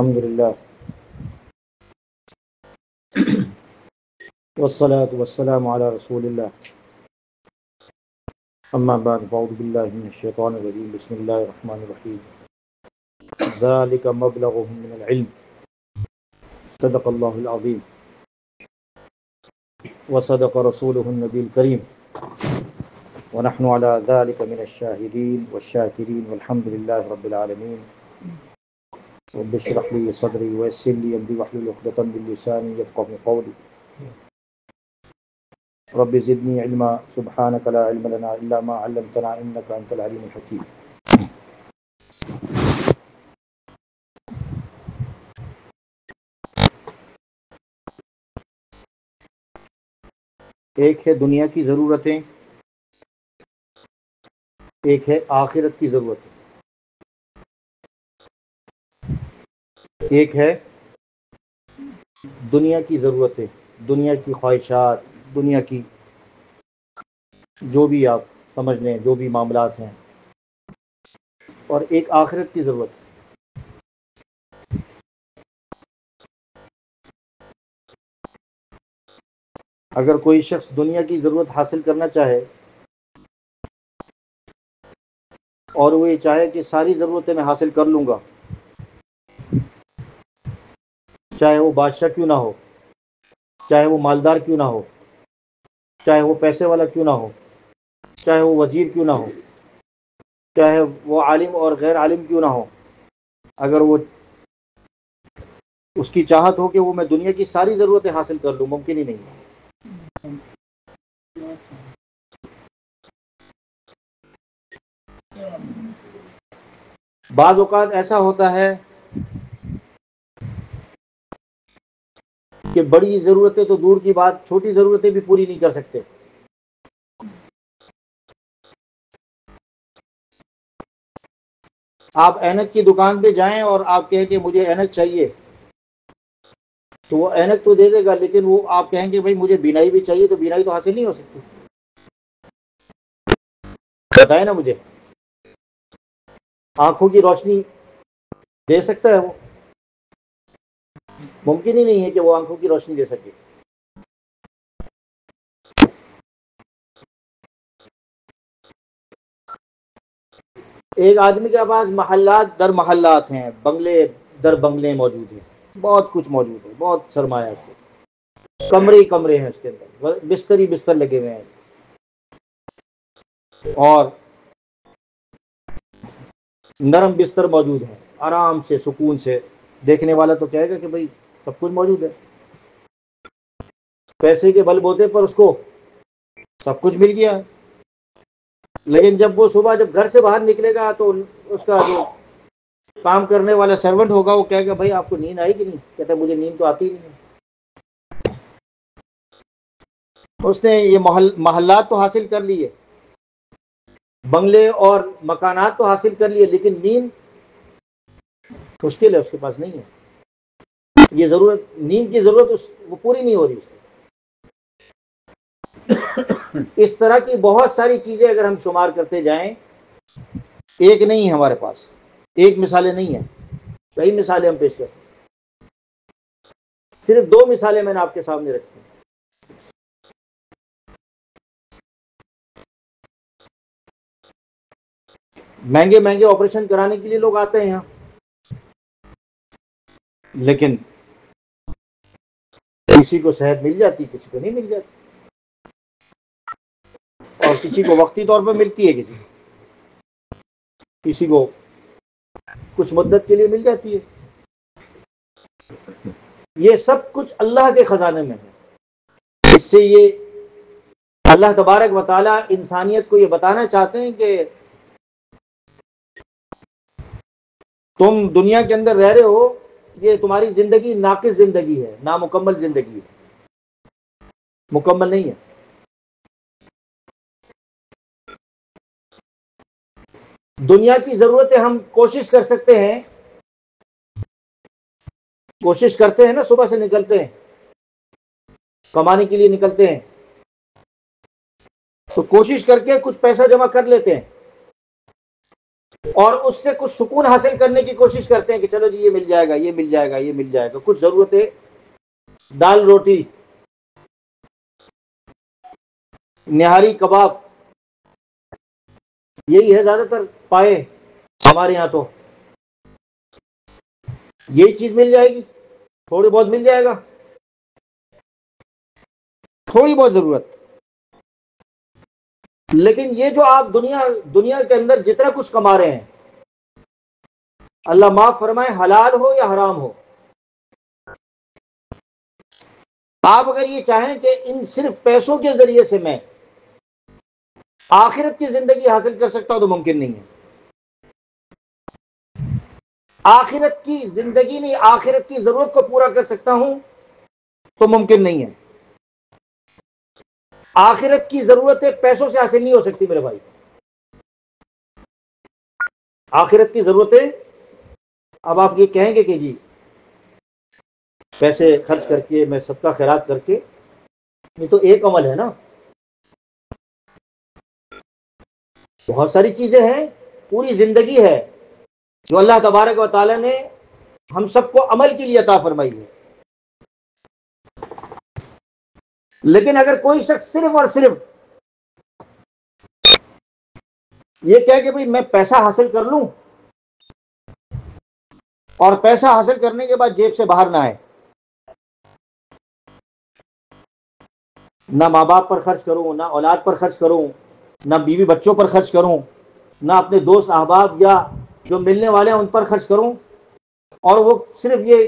अल्हम्दुलिल्लाह वस्सलातु वस्सलामु अला रसूलिल्लाह अम्मा बाद फ़अऊज़ु बिल्लाहि मिनश शैतानिर रजीम बिस्मिल्लाहिर रहमानिर रहीम ज़ालिका मबलगुहुम मिनल इल्म सदक़ल्लाहुल अज़ीम व सदक़ रसूलुहुन नबील करीम व नहनु अला ज़ालिका मिनश शाहिदीन वश्शाकिरीन वल्हम्दुलिल्लाहि रब्बिल आलमीन रब्बि इश्रह ली सदरी व यस्सिर ली अमरी वहलुल उक़दतम मिन लिसानी यफ़क़हू क़ौली रब्बि ज़िदनी इल्मा सुब्हानक ला इल्म लना इल्ला मा अल्लमतना इन्नका अंतल अलीमुल हकीम। एक है दुनिया की ज़रूरतें, एक है आखिरत की ज़रूरतें। एक है दुनिया की ज़रूरतें, दुनिया की ख्वाहिशात, दुनिया की जो भी आप समझ लें, जो भी मामलात हैं, और एक आखिरत की ज़रूरत। अगर कोई शख्स दुनिया की ज़रूरत हासिल करना चाहे और वो ये चाहे कि सारी ज़रूरतें मैं हासिल कर लूँगा, चाहे वो बादशाह क्यों ना हो, चाहे वो मालदार क्यों ना हो, चाहे वो पैसे वाला क्यों ना हो, चाहे वो वज़ीर क्यों ना हो, चाहे वो आलिम और गैर आलिम क्यों ना हो, अगर वो उसकी चाहत हो कि वो मैं दुनिया की सारी ज़रूरतें हासिल कर लूँ, मुमकिन ही नहीं है। बाज़ औक़ात ऐसा होता है कि बड़ी ज़रूरतें तो दूर की बात, छोटी ज़रूरतें भी पूरी नहीं कर सकते। आप ऐनक की दुकान पे जाएं और आप कहें कि मुझे ऐनक चाहिए, तो वो ऐनक तो दे देगा, लेकिन वो आप कहेंगे भाई मुझे बीनाई भी चाहिए, तो बीनाई तो हासिल नहीं हो सकती। बताए ना मुझे, आंखों की रोशनी दे सकता है वो? मुमकिन ही नहीं है कि वो आंखों की रोशनी दे सके। एक आदमी के पास महल्लात दर महल्लात हैं, बंगले दर बंगले मौजूद हैं, बहुत कुछ मौजूद है, बहुत सरमाया है, कमरे ही कमरे हैं उसके अंदर, बिस्तर ही बिस्तर लगे हुए हैं, और नरम बिस्तर मौजूद है, आराम से सुकून से। देखने वाला तो कहेगा कि भाई सब कुछ मौजूद है, पैसे के बलबूते पर उसको सब कुछ मिल गया है। लेकिन जब वो सुबह जब घर से बाहर निकलेगा तो उसका जो काम करने वाला सर्वेंट होगा वो कहेगा भाई आपको नींद आई कि नहीं? कहता मुझे नींद तो आती ही नहीं है। उसने ये महल्लात तो हासिल कर लिए, बंगले और मकानात तो हासिल कर लिए, लेकिन नींद मुश्किल है, उसके पास नहीं है। ये जरूरत, नींद की जरूरत वो पूरी नहीं हो रही। इस तरह की बहुत सारी चीजें अगर हम शुमार करते जाएं, एक नहीं है हमारे पास, एक मिसालें नहीं है, कई मिसालें हम पेश कर सकते। सिर्फ दो मिसालें मैंने आपके सामने रखी। महंगे महंगे ऑपरेशन कराने के लिए लोग आते हैं यहाँ, लेकिन किसी को सेहत मिल जाती, किसी को नहीं मिल जाती, और किसी को वक्ती तौर पर मिलती है, किसी को कुछ मुद्दत के लिए मिल जाती है। ये सब कुछ अल्लाह के खजाने में है। इससे ये अल्लाह तबारक व तआला इंसानियत को ये बताना चाहते हैं कि तुम दुनिया के अंदर रह रहे हो, ये तुम्हारी जिंदगी नाकिस जिंदगी है, नामुकम्मल जिंदगी है, मुकम्मल नहीं है। दुनिया की जरूरतें हम कोशिश कर सकते हैं, कोशिश करते हैं ना, सुबह से निकलते हैं कमाने के लिए, निकलते हैं तो कोशिश करके कुछ पैसा जमा कर लेते हैं, और उससे कुछ सुकून हासिल करने की कोशिश करते हैं कि चलो जी ये मिल जाएगा, ये मिल जाएगा, ये मिल जाएगा, कुछ जरूरतें, दाल रोटी, निहारी कबाब, यही है ज्यादातर पाए हमारे यहां। तो यही चीज मिल जाएगी, थोड़ी बहुत मिल जाएगा, थोड़ी बहुत जरूरत। लेकिन ये जो आप दुनिया दुनिया के अंदर जितना कुछ कमा रहे हैं, अल्लाह माफ फरमाए, हलाल हो या हराम हो, आप अगर ये चाहें कि इन सिर्फ पैसों के जरिए से मैं आखिरत की जिंदगी हासिल कर सकता हूं, तो मुमकिन नहीं है। आखिरत की जिंदगी नहीं, आखिरत की जरूरत को पूरा कर सकता हूं, तो मुमकिन नहीं है। आखिरत की जरूरतें पैसों से हासिल नहीं हो सकती मेरे भाई। आखिरत की जरूरतें, अब आप ये कहेंगे कि जी पैसे खर्च करके, मैं सबका खैरात करके, ये तो एक अमल है ना। बहुत सारी चीजें हैं, पूरी जिंदगी है जो अल्लाह तबारक व तआला ने हम सबको अमल के लिए अता फरमाई है। लेकिन अगर कोई शख्स सिर्फ और सिर्फ ये कहे कि भाई मैं पैसा हासिल कर लूं, और पैसा हासिल करने के बाद जेब से बाहर ना आए, ना माँ बाप पर खर्च करूं, ना औलाद पर खर्च करूं, ना बीवी बच्चों पर खर्च करूं, ना अपने दोस्त अहबाब या जो मिलने वाले हैं उन पर खर्च करूं, और वो सिर्फ ये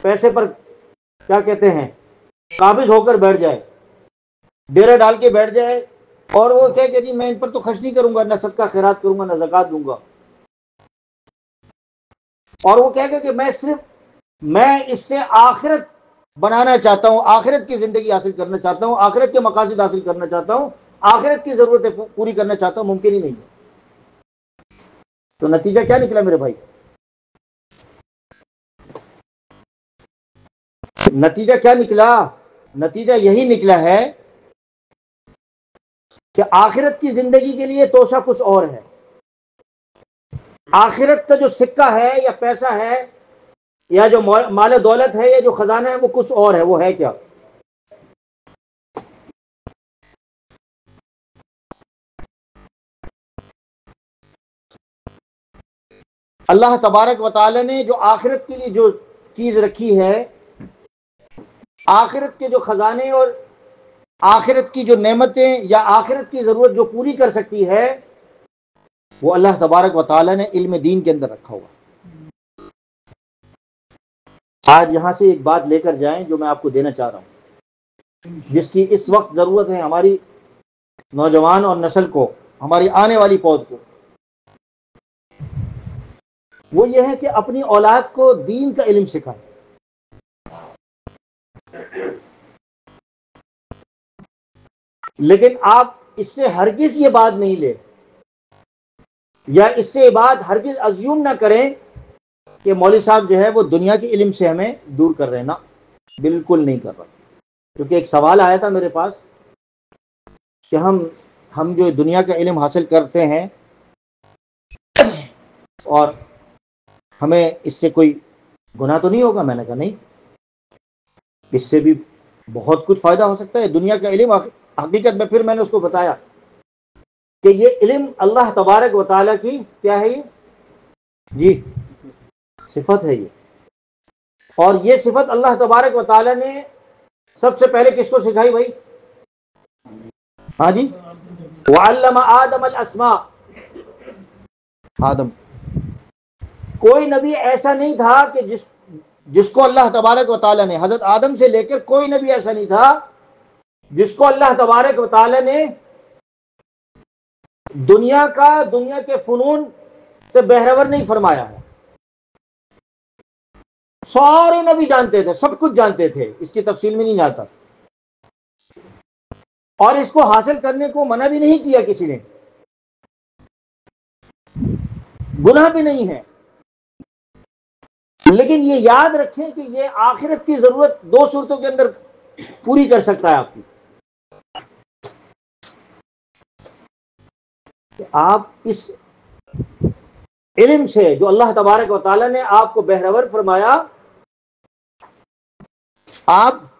पैसे पर क्या कहते हैं काबिज होकर बैठ जाए, डेरा डाल के बैठ जाए, और वो कहे कि जी मैं इन पर तो खर्च नहीं करूंगा, ना सदका खैरात करूंगा, ना ज़कात दूंगा, और वो कहेगा कि मैं इससे आखिरत बनाना चाहता हूं, आखिरत की जिंदगी हासिल करना चाहता हूं, आखिरत के मकासद हासिल करना चाहता हूं, आखिरत की जरूरतें पूरी करना चाहता हूं, मुमकिन ही नहीं है। तो नतीजा क्या निकला मेरे भाई? नतीजा क्या निकला? नतीजा यही निकला है कि आखिरत की जिंदगी के लिए तोशा कुछ और है। आखिरत का जो सिक्का है या पैसा है या जो माल दौलत है या जो खजाना है, वो कुछ और है। वो है क्या? अल्लाह तबारक व तआला ने जो आखिरत के लिए जो चीज रखी है, आखिरत के जो खजाने और आखिरत की जो नेमतें या आखिरत की जरूरत जो पूरी कर सकती है, वो अल्लाह तबारक व तआला ने इल्म दीन के अंदर रखा हुआ। आज यहां से एक बात लेकर जाएं जो मैं आपको देना चाह रहा हूं, जिसकी इस वक्त जरूरत है हमारी नौजवान और नस्ल को, हमारी आने वाली पौध को। वो ये है कि अपनी औलाद को दीन का इल्म सिखाएं। लेकिन आप इससे हरगिज ये बात नहीं ले, या इससे ये बात हरगिज अज्यूम ना करें कि मौलवी साहब जो है वो दुनिया के इल्म से हमें दूर कर रहे हैं। ना, बिल्कुल नहीं कर रहा। क्योंकि एक सवाल आया था मेरे पास कि हम जो दुनिया का इल्म हासिल करते हैं और हमें इससे कोई गुनाह तो नहीं होगा? मैंने कहा नहीं, इससे भी बहुत कुछ फायदा हो सकता है। दुनिया का इल्म हकीकत में, फिर मैंने उसको बताया कि ये इल्म अल्लाह तबारक व तआला की क्या है, ये जी सिफत है ये। और ये सिफत अल्लाह तबारक व तआला ने सबसे पहले किसको सिखाई भाई? हाँ जी, वअल्लमा आदम अल अस्मा। आदम, कोई नबी ऐसा नहीं था कि जिसको अल्लाह तबारक व तआला ने, हजरत आदम से लेकर कोई नबी ऐसा नहीं था जिसको अल्लाह तबारक व तआला ने दुनिया के फनून से बहरवर नहीं फरमाया है। सारे नबी जानते थे, सब कुछ जानते थे, इसकी तफसील में नहीं जाता, और इसको हासिल करने को मना भी नहीं किया किसी ने, गुनाह भी नहीं है। लेकिन ये याद रखें कि ये आखिरत की जरूरत दो सूरतों के अंदर पूरी कर सकता है आपकी। आप इस इल्म से जो अल्लाह तबारक व तआला ने आपको बहरवर फरमाया, आप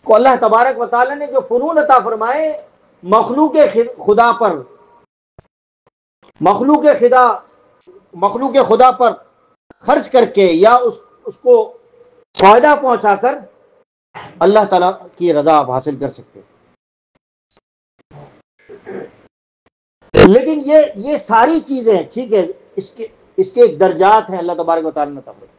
को अल्लाह तबारक व तआला ने जो फनून अता फरमाए मखलूक खुदा पर, मखलूक खुदा पर खर्च करके या उसको फायदा पहुंचाकर अल्लाह ताला की रजा आप हासिल कर सकते हैं। लेकिन ये सारी चीजें ठीक है, इसके एक दर्जात हैं अल्लाह तबारक व तआला ने तब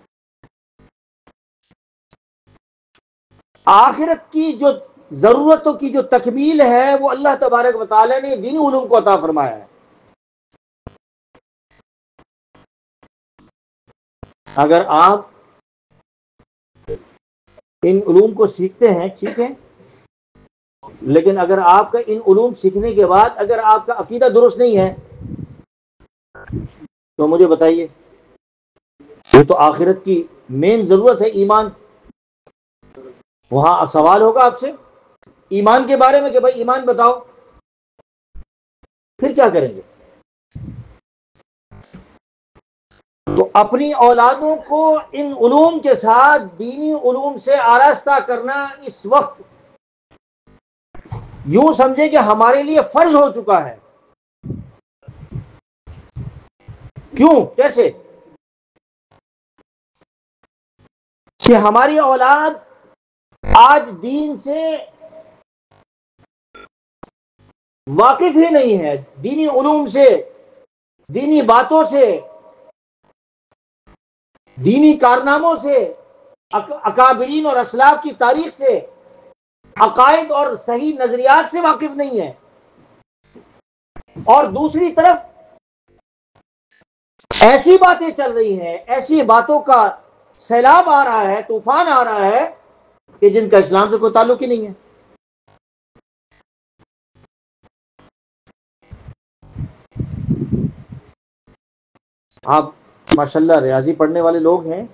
आखिरत की जो जरूरतों की जो तकमील है वो अल्लाह तबारक व तआला ने दीनी उलूम को अता फरमाया है। अगर आप इन उलूम को सीखते हैं ठीक है, लेकिन अगर आपका इन उलूम सीखने के बाद अगर आपका अकीदा दुरुस्त नहीं है तो मुझे बताइए, ये तो आखिरत की मेन जरूरत है ईमान। वहां सवाल होगा आपसे ईमान के बारे में कि भाई ईमान बताओ, फिर क्या करेंगे? तो अपनी औलादों को इन उलूम के साथ दीनी उलूम से आरास्ता करना इस वक्त यूं समझे कि हमारे लिए फर्ज हो चुका है। क्यों, कैसे? कि हमारी औलाद आज दीन से वाकिफ ही नहीं है, दीनी उलूम से, दीनी बातों से, दीनी कारनामों से, अकाबिरीन और असलाफ की तारीख से, अकायद और सही नजरियात से वाकिफ नहीं है। और दूसरी तरफ ऐसी बातें चल रही हैं, ऐसी बातों का सैलाब आ रहा है, तूफान आ रहा है कि जिनका इस्लाम से कोई ताल्लुक ही नहीं है। आप माशाल्लाह रियाजी पढ़ने वाले लोग हैं,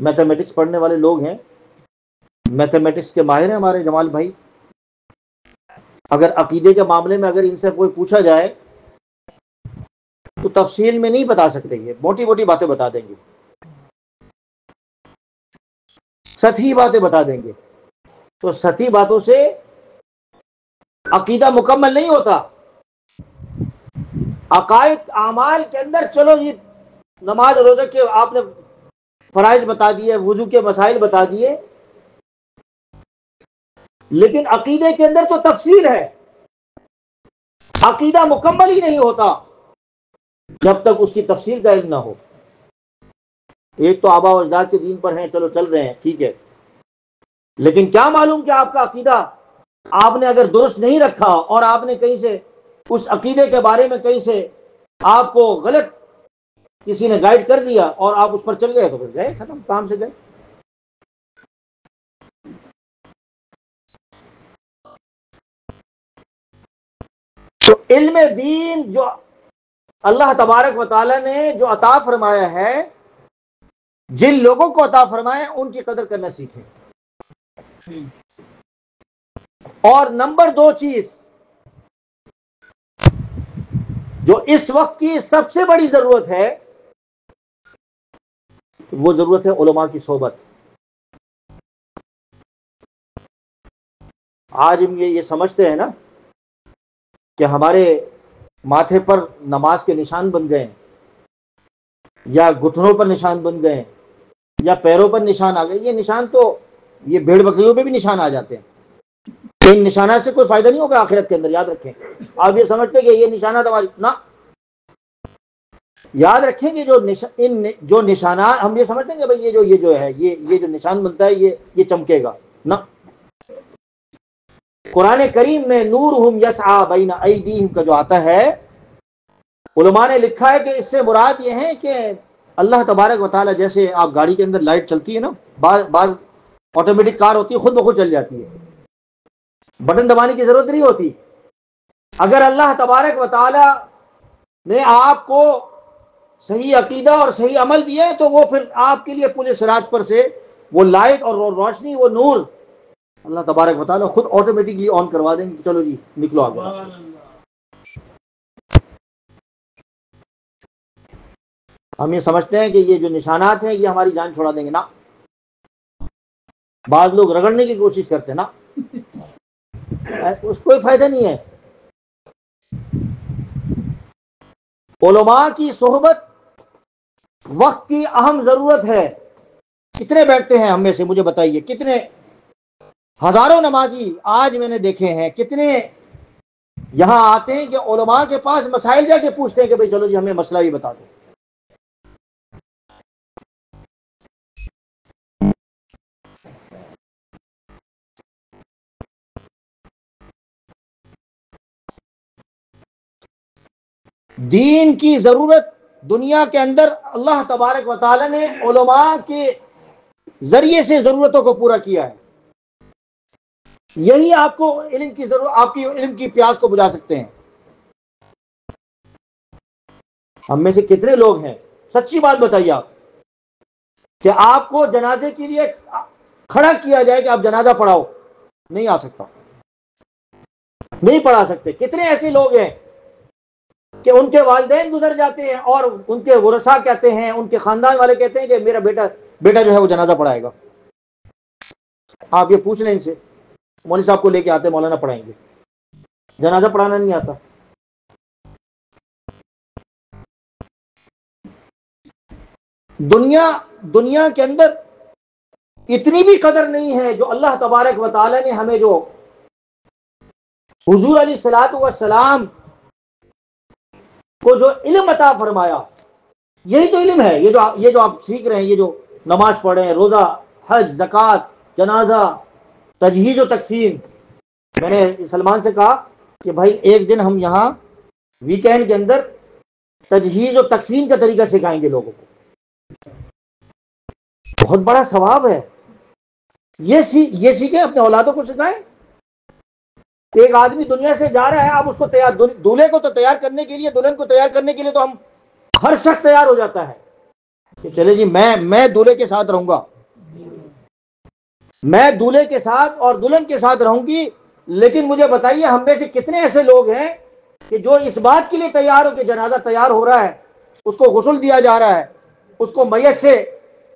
मैथमेटिक्स पढ़ने वाले लोग हैं, मैथमेटिक्स के माहिर हैं हमारे जमाल भाई। अगर अकीदे के मामले में अगर इनसे कोई पूछा जाए तो तफसील में नहीं बता सकते, ये मोटी मोटी बातें बता देंगे, सतही बातें बता देंगे। तो सतही बातों से अकीदा मुकम्मल नहीं होता। अकायद आमाल के अंदर चलो ये नमाज रोजे के आपने फराइज बता दिए, वुजू के मसाइल बता दिए, लेकिन अकीदे के अंदर तो तफसील है। अकीदा मुकम्मल ही नहीं होता जब तक उसकी तफसील का इल्म ना हो। एक तो आबा और अजदाद के दीन पर हैं, चलो चल रहे हैं ठीक है, लेकिन क्या मालूम कि आपका अकीदा आपने अगर दुरुस्त नहीं रखा और आपने कहीं से उस अकीदे के बारे में कहीं से आपको गलत किसी ने गाइड कर दिया और आप उस पर चल गए तो फिर गए, खत्म, काम से गए। तो इल्म दीन जो अल्लाह तबारक व तआला ने जो अता फरमाया है, जिन लोगों को अता फरमाया उनकी कदर करना सीखें। और नंबर 2 चीज जो इस वक्त की सबसे बड़ी जरूरत है, वो जरूरत है उलमा की सोबत। आज हम ये समझते हैं ना कि हमारे माथे पर नमाज के निशान बन गए, या घुटनों पर निशान बन गए, या पैरों पर निशान आ गए। ये निशान तो ये भेड़ बकरियों पे भी निशान आ जाते हैं। इन निशाना से कोई फायदा नहीं होगा आखिरत के अंदर, याद रखें। आप ये समझते कि ये निशाना हमारी ना, याद रखेंगे जो निशाना हम ये समझते हैं कि भाई ये जो है ये जो निशान बनता है ये चमकेगा ना। कुरान करीम में नूरुहुम यसआ बैना अयदीहिम का जो आता है, उलमा ने लिखा है कि इससे मुराद ये है कि अल्लाह तबारक व तआला, जैसे आप गाड़ी के अंदर लाइट चलती है ना, बाज ऑटोमेटिक कार होती है, खुद ब खुद चल जाती है, बटन दबाने की जरूरत नहीं होती। अगर अल्लाह तबारक व तआला ने आपको सही अकीदा और सही अमल दिया तो वो फिर आपके लिए पूरे सिरात पर से वो लाइट और रोशनी, वो नूर अल्लाह तबारक व तआला खुद ऑटोमेटिकली ऑन करवा देंगे। चलो जी निकलो आगे। हम ये समझते हैं कि ये जो निशानात हैं ये हमारी जान छुड़ा देंगे ना। बाद लोग रगड़ने की कोशिश करते हैं ना, उसको कोई फायदा नहीं है। उलमा की सोहबत वक्त की अहम जरूरत है। कितने बैठते हैं हम में से, मुझे बताइए, कितने हजारों नमाजी आज मैंने देखे हैं, कितने यहां आते हैं कि उलमा के पास मसाइल जाके पूछते हैं कि भाई चलो जी हमें मसला ही बता दो। दीन की जरूरत दुनिया के अंदर अल्लाह तबारक व तआला ने उलमा के जरिए से जरूरतों को पूरा किया है। यही आपको इल्म की जरूरत, आपकी इल्म की प्यास को बुझा सकते हैं। हम में से कितने लोग हैं, सच्ची बात बताइए आप, कि आपको जनाजे के लिए खड़ा किया जाए कि आप जनाजा पढ़ाओ, नहीं आ सकता, नहीं पढ़ा सकते। कितने ऐसे लोग हैं कि उनके वालिदैन गुजर जाते हैं और उनके वरसा कहते हैं, उनके खानदान वाले कहते हैं कि मेरा बेटा जो है वो जनाजा पढ़ाएगा। आप ये पूछ लें इनसे, मौलवी साहब को लेके आते मौलाना पढ़ाएंगे, जनाजा पढ़ाना नहीं आता। दुनिया के अंदर इतनी भी कदर नहीं है जो अल्लाह तबारक व तआला ने हमें जो हुजूर अलैहिस्सलातु वस्सलाम को जो इल्म अता फरमाया, यही तो इल्म है। ये जो आप सीख रहे हैं, ये जो नमाज पढ़ रहे हैं, रोजा, हज, ज़कात, जनाजा, तजहीज और तकफीन। मैंने सलमान से कहा कि भाई एक दिन हम यहाँ वीकेंड के अंदर तजहीज और तकफीन का तरीका सिखाएंगे लोगों को, बहुत बड़ा सवाब है। ये सीखें, अपने औलादों को सिखाएं। एक आदमी दुनिया से जा रहा है, आप उसको तैयार, दूल्हे को तो तैयार करने के लिए, दुल्हन को तैयार करने के लिए तो हम हर शख्स तैयार हो जाता है कि चले जी मैं दूल्हे के साथ रहूंगा, मैं दूल्हे के साथ और दुल्हन के साथ रहूंगी। लेकिन मुझे बताइए हम में से कितने ऐसे लोग हैं कि जो इस बात के लिए तैयार हो कि जनाजा तैयार हो रहा है, उसको गुस्ल दिया जा रहा है, उसको मैयत से,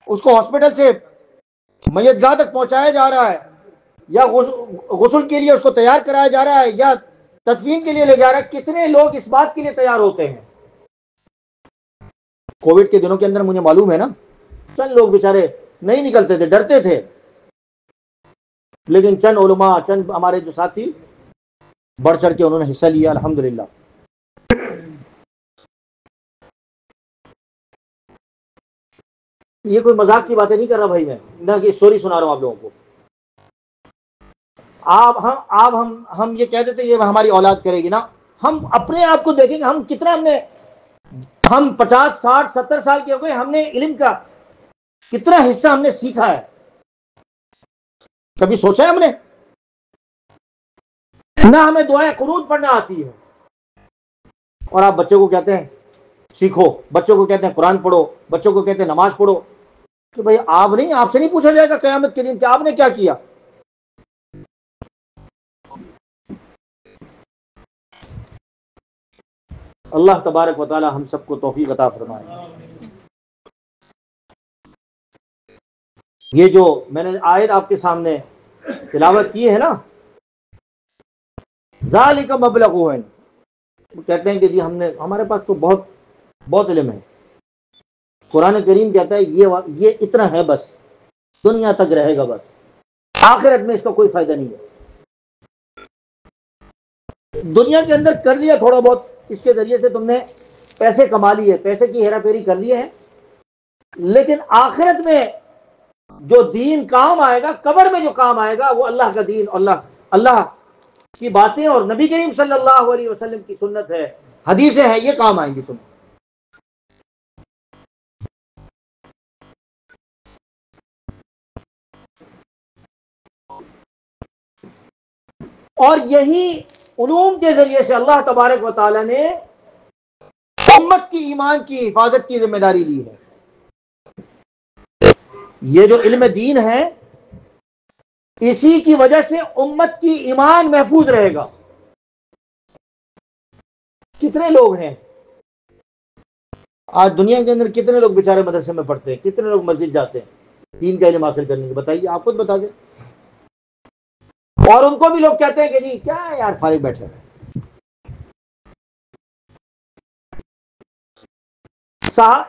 उसको हॉस्पिटल से मैयतगाह तक पहुंचाया जा रहा है, या गुस्ल के लिए उसको तैयार कराया जा रहा है, या तदफीन के लिए ले जा रहा है। कितने लोग इस बात के लिए तैयार होते हैं। कोविड के दिनों के अंदर मुझे मालूम है ना, चंद लोग बेचारे नहीं निकलते थे, डरते थे, लेकिन चंद उलमा, चंद हमारे जो साथी बढ़ चढ़ के उन्होंने हिस्सा लिया, अल्हम्दुलिल्लाह। ये कोई मजाक की बातें नहीं कर रहा भाई, मैं ना कि स्टोरी सुना रहा हूं आप लोगों को। हम ये कह देते ये हमारी औलाद करेगी ना, हम अपने आप को देखेंगे, हम कितना हम 50, 60, 70 साल के हो गए, हमने इल्म का कितना हिस्सा हमने सीखा है, कभी सोचा है हमने? ना हमें दुआए कुनूत पढ़ना आती है, और आप बच्चों को कहते हैं सीखो, बच्चों को कहते हैं कुरान पढ़ो, बच्चों को कहते हैं नमाज पढ़ो। कि भाई आपसे नहीं पूछा जाएगा क़यामत के दिन कि आपने क्या किया? अल्लाह तबारक व तआला हम सबको तौफीक अता फरमाए। ये जो मैंने आयत आपके सामने तिलावत की है ना, ज़ालिका मबलगुहुम, कहते हैं कि जी हमारे पास तो बहुत इल्म है। कुरान करीम कहता है ये इतना है, बस दुनिया तक रहेगा, बस आखिरत में इसका कोई फायदा नहीं है। दुनिया के अंदर कर लिया थोड़ा बहुत, इसके जरिए से तुमने पैसे कमा लिए, पैसे की हेरा फेरी कर लिए हैं, लेकिन आखिरत में जो दीन काम आएगा, कब्र में जो काम आएगा, वो अल्लाह का दीन, अल्लाह की बातें और नबी करीम सल्लल्लाहु अलैहि वसल्लम की सुन्नत है, हदीसें हैं, ये काम आएंगी तुम्हें। और यही उलूम के जरिए से अल्लाह तबारक व तआला ने उम्मत की ईमान की हिफाजत की जिम्मेदारी ली है। ये जो इल्म दीन है, इसी की वजह से उम्मत की ईमान महफूज रहेगा। कितने लोग हैं आज दुनिया के अंदर कितने लोग बेचारे मदरसे में पढ़ते हैं, कितने लोग मस्जिद जाते हैं दीन का इल्म हासिल करने के, बताइए, आप खुद बता दें। और उनको भी लोग कहते हैं कि जी क्या है यार, फारिग बैठे हैं।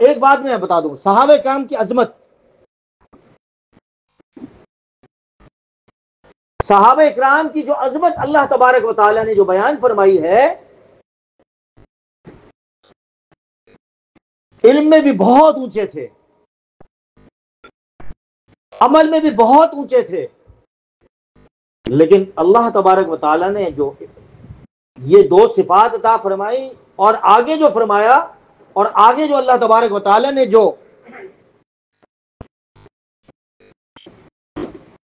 एक बात मैं बता दूं, सहाबे किराम की अजमत, सहाबे किराम की जो अजमत अल्लाह तबारक व तआला ने जो बयान फरमाई है, इल्म में भी बहुत ऊंचे थे, अमल में भी बहुत ऊंचे थे, लेकिन अल्लाह तबारक व तआला ने जो ये दो सिफात अता फरमाई और आगे जो फरमाया, और आगे जो अल्लाह तबारक व तआला ने जो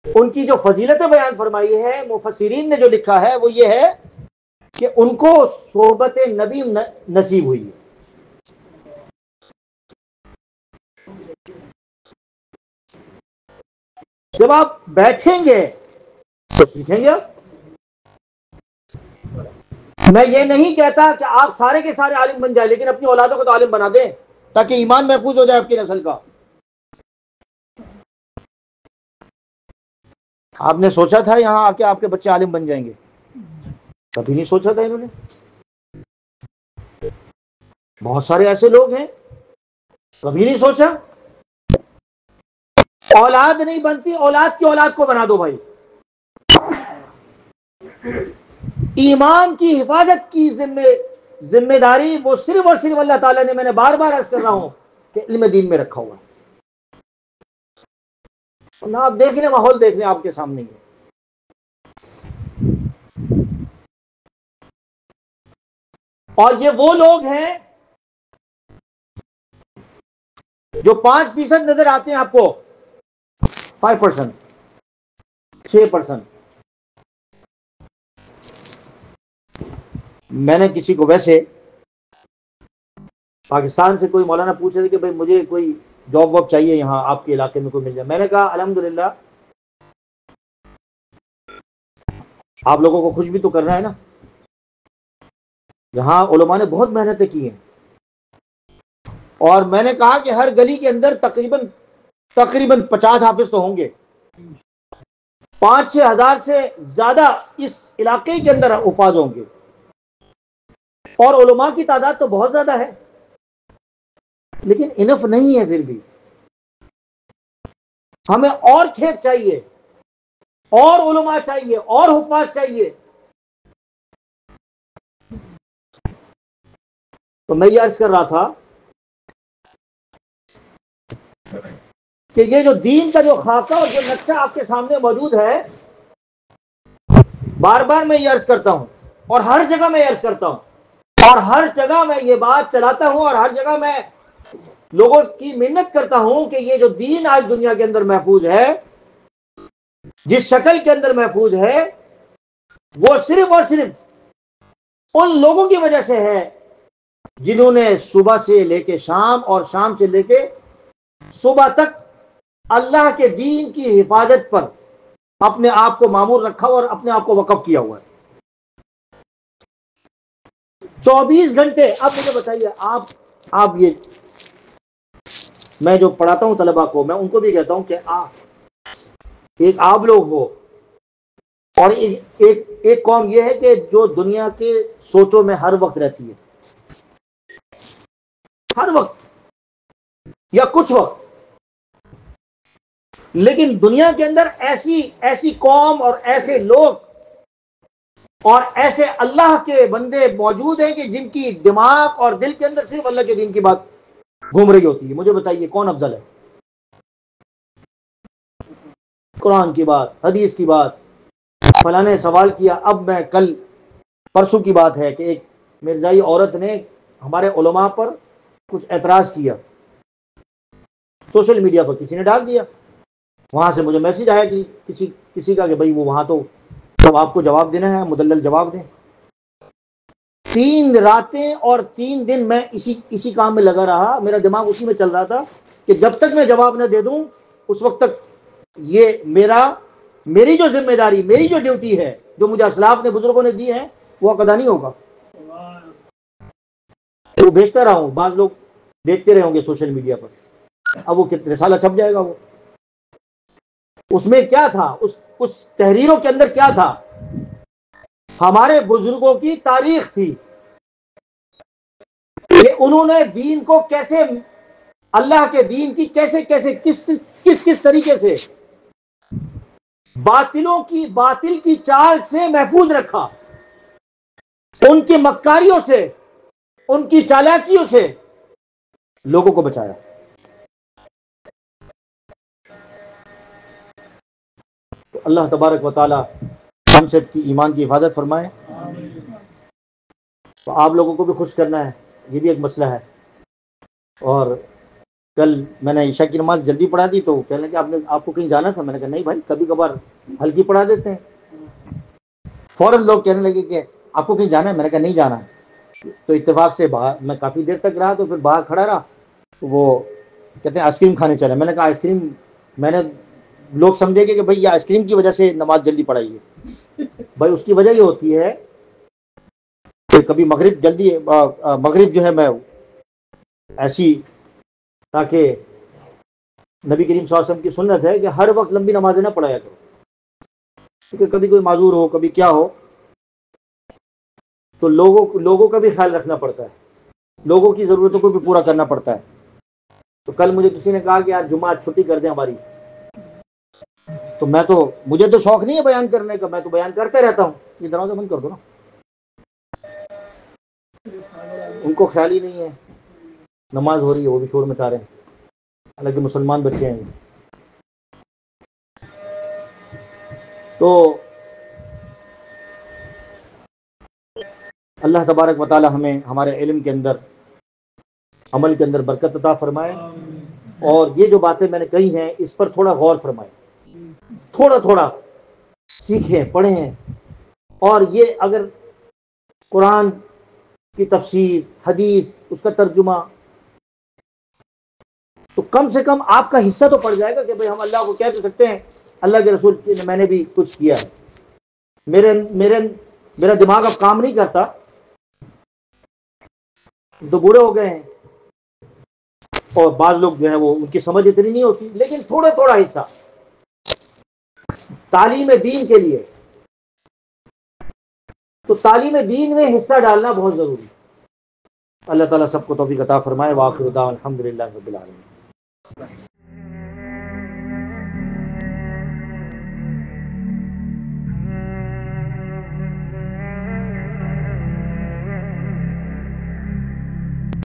उनकी जो फजीलतें बयान फरमाई है, मुफस्सिरीन ने जो लिखा है वो ये है कि उनको सोहबत नबी नसीब हुई है। जब आप बैठेंगे तो सीखेंगे आप। मैं ये नहीं कहता कि आप सारे के सारे आलिम बन जाए, लेकिन अपनी औलादों को तो आलिम बना दें ताकि ईमान महफूज हो जाए आपकी नस्ल का। आपने सोचा था यहां आके आपके बच्चे आलिम बन जाएंगे? कभी नहीं सोचा था इन्होंने। बहुत सारे ऐसे लोग हैं, कभी नहीं सोचा। औलाद नहीं बनती, औलाद की औलाद को बना दो भाई। ईमान की हिफाजत की जिम्मेदारी वो सिर्फ और सिर्फ अल्लाह ताला ने, मैंने बार बार अर्ज कर रहा हूं कि इल्म दीन में रखा हुआ है। ना आप देख लें, माहौल देख लें, आपके सामने है। और ये वो लोग हैं जो 5% नजर आते हैं आपको, 5%, 6%। मैंने किसी को, वैसे पाकिस्तान से कोई मौलाना पूछ रहे थे कि भाई मुझे कोई जॉब वॉब चाहिए यहां आपके इलाके में कोई मिल जाए। मैंने कहा अल्हम्दुलिल्लाह, आप लोगों को खुश भी तो करना है ना। यहां उलमा ने बहुत मेहनतें की हैं, और मैंने कहा कि हर गली के अंदर तकरीबन 50 हाफिज तो होंगे। 5-6 हजार से ज्यादा इस इलाके के अंदर उफाज होंगे, और उलमा की तादाद तो बहुत ज्यादा है, लेकिन इनफ नहीं है। फिर भी हमें और खेत चाहिए, और उलमा चाहिए, और हुफ़ाज़ चाहिए। तो मैं ये अर्ज कर रहा था कि ये जो दीन का जो खाका और जो नक्शा आपके सामने मौजूद है, बार बार मैं ये अर्ज करता हूं, और हर जगह मैं अर्ज करता हूं, और हर जगह मैं ये बात चलाता हूं, और हर जगह मैं लोगों की मिन्नत करता हूं कि ये जो दीन आज दुनिया के अंदर महफूज है, जिस शक्ल के अंदर महफूज है, वो सिर्फ और सिर्फ उन लोगों की वजह से है जिन्होंने सुबह से लेके शाम और शाम से लेके सुबह तक अल्लाह के दीन की हिफाजत पर अपने आप को मामूर रखा और अपने आप को वक़फ़ किया हुआ है। 24 घंटे। अब मुझे बताइए, आप ये, मैं जो पढ़ाता हूं तलबा को, मैं उनको भी कहता हूं कि आप लोग हो, और एक कौम ये है कि जो दुनिया के सोचों में हर वक्त रहती है, हर वक्त या कुछ वक्त। लेकिन दुनिया के अंदर ऐसी कौम और ऐसे लोग और ऐसे अल्लाह के बंदे मौजूद हैं कि जिनकी दिमाग और दिल के अंदर सिर्फ अल्लाह के दीन की बात घूम रही होती है। मुझे बताइए कौन अफजल है? कुरान की बात, हदीस की बात। फला ने सवाल किया, अब मैं कल परसों की बात है कि एक मिर्जाई औरत ने हमारे उलमा पर कुछ एतराज किया, सोशल मीडिया पर किसी ने डाल दिया। वहां से मुझे मैसेज आया कि किसी का कि भाई वो वहां तो सब आपको जवाब देना है, मुदल्लल जवाब दें। 3 रातें और 3 दिन मैं इसी काम में लगा रहा। मेरा दिमाग उसी में चल रहा था कि जब तक मैं जवाब न दे दूं उस वक्त तक ये मेरी जो जिम्मेदारी, मेरी जो ड्यूटी है, जो मुझे असलाफ ने, बुजुर्गों ने दी है, वो अदा नहीं होगा। तो भेजता रहा हूं। बाज लोग देखते रहे होंगे सोशल मीडिया पर। अब वो रिसाला छप जाएगा। वो उसमें क्या था, उस तहरीरों के अंदर क्या था? हमारे बुजुर्गों की तारीख थी कि उन्होंने दीन को कैसे, अल्लाह के दीन की कैसे कैसे किस किस किस तरीके से बातिल की चाल से महफूज रखा, उनकी मक्कारियों से, उनकी चालाकियों से लोगों को बचाया। तो अल्लाह तबारक व तआला हम सब की ईमान की हिफाजत फरमाए। तो आप लोगों को भी खुश करना है, ये भी एक मसला है। और कल मैंने ईशा की नमाज जल्दी पढ़ा दी, तो कहने लगे आपको कहीं जाना था? मैंने कहा नहीं भाई, कभी कभार हल्की पढ़ा देते हैं। फौरन लोग कहने लगे कि आपको कहीं जाना है? मैंने कहा नहीं जाना। तो इत्तेफाक से बाहर मैं काफ़ी देर तक रहा, तो फिर बाहर खड़ा रहा। तो वो कहते हैं आइसक्रीम खाने चले। मैंने कहा आइसक्रीम, मैंने लोग समझेंगे कि भाई ये आइसक्रीम की वजह से नमाज जल्दी पढ़ाई है। भाई उसकी वजह ये होती है कि कभी मगरिब जो है मैं ऐसी, ताकि नबी करीम सल्लल्लाहु अलैहि वसल्लम की सुन्नत है कि हर वक्त लंबी नमाजें ना पढ़ाया करो, क्योंकि कभी कोई माजूर हो, कभी क्या हो, तो लोगों का भी ख्याल रखना पड़ता है, लोगों की ज़रूरतों को भी पूरा करना पड़ता है। तो कल मुझे किसी ने कहा कि यार जुम्मा छुट्टी कर दें हमारी, तो मुझे तो शौक नहीं है बयान करने का, मैं तो बयान करते रहता हूँ। ये दरवाजा बंद कर दो ना, उनको ख्याल ही नहीं है नमाज हो रही है, वो भी शोर मचा रहे हैं, हालांकि मुसलमान बच्चे हैं। तो अल्लाह तबारक व तआला हमें हमारे इल्म के अंदर, अमल के अंदर बरकत अता फरमाए। और ये जो बातें मैंने कही हैं, इस पर थोड़ा गौर फरमाए, थोड़ा थोड़ा सीखें, पढ़ें। और ये अगर कुरान की तफसीर, हदीस, उसका तर्जुमा, तो कम से कम आपका हिस्सा तो पड़ जाएगा कि भाई हम अल्लाह को कह सकते हैं अल्लाह के रसूल ने मैंने भी कुछ किया है। मेरा दिमाग अब काम नहीं करता, तो बूढ़े हो गए हैं, और बाज लोग जो है वो उनकी समझ इतनी नहीं होती, लेकिन थोड़ा थोड़ा हिस्सा तालीम दीन के लिए, तो तालीम दीन में हिस्सा डालना बहुत जरूरी है। अल्लाह ताला सबको तौफीक अता फरमाए। व आखिर दाअवाना अल्हम्दुलिल्लाहि रब्बिल आलमीन।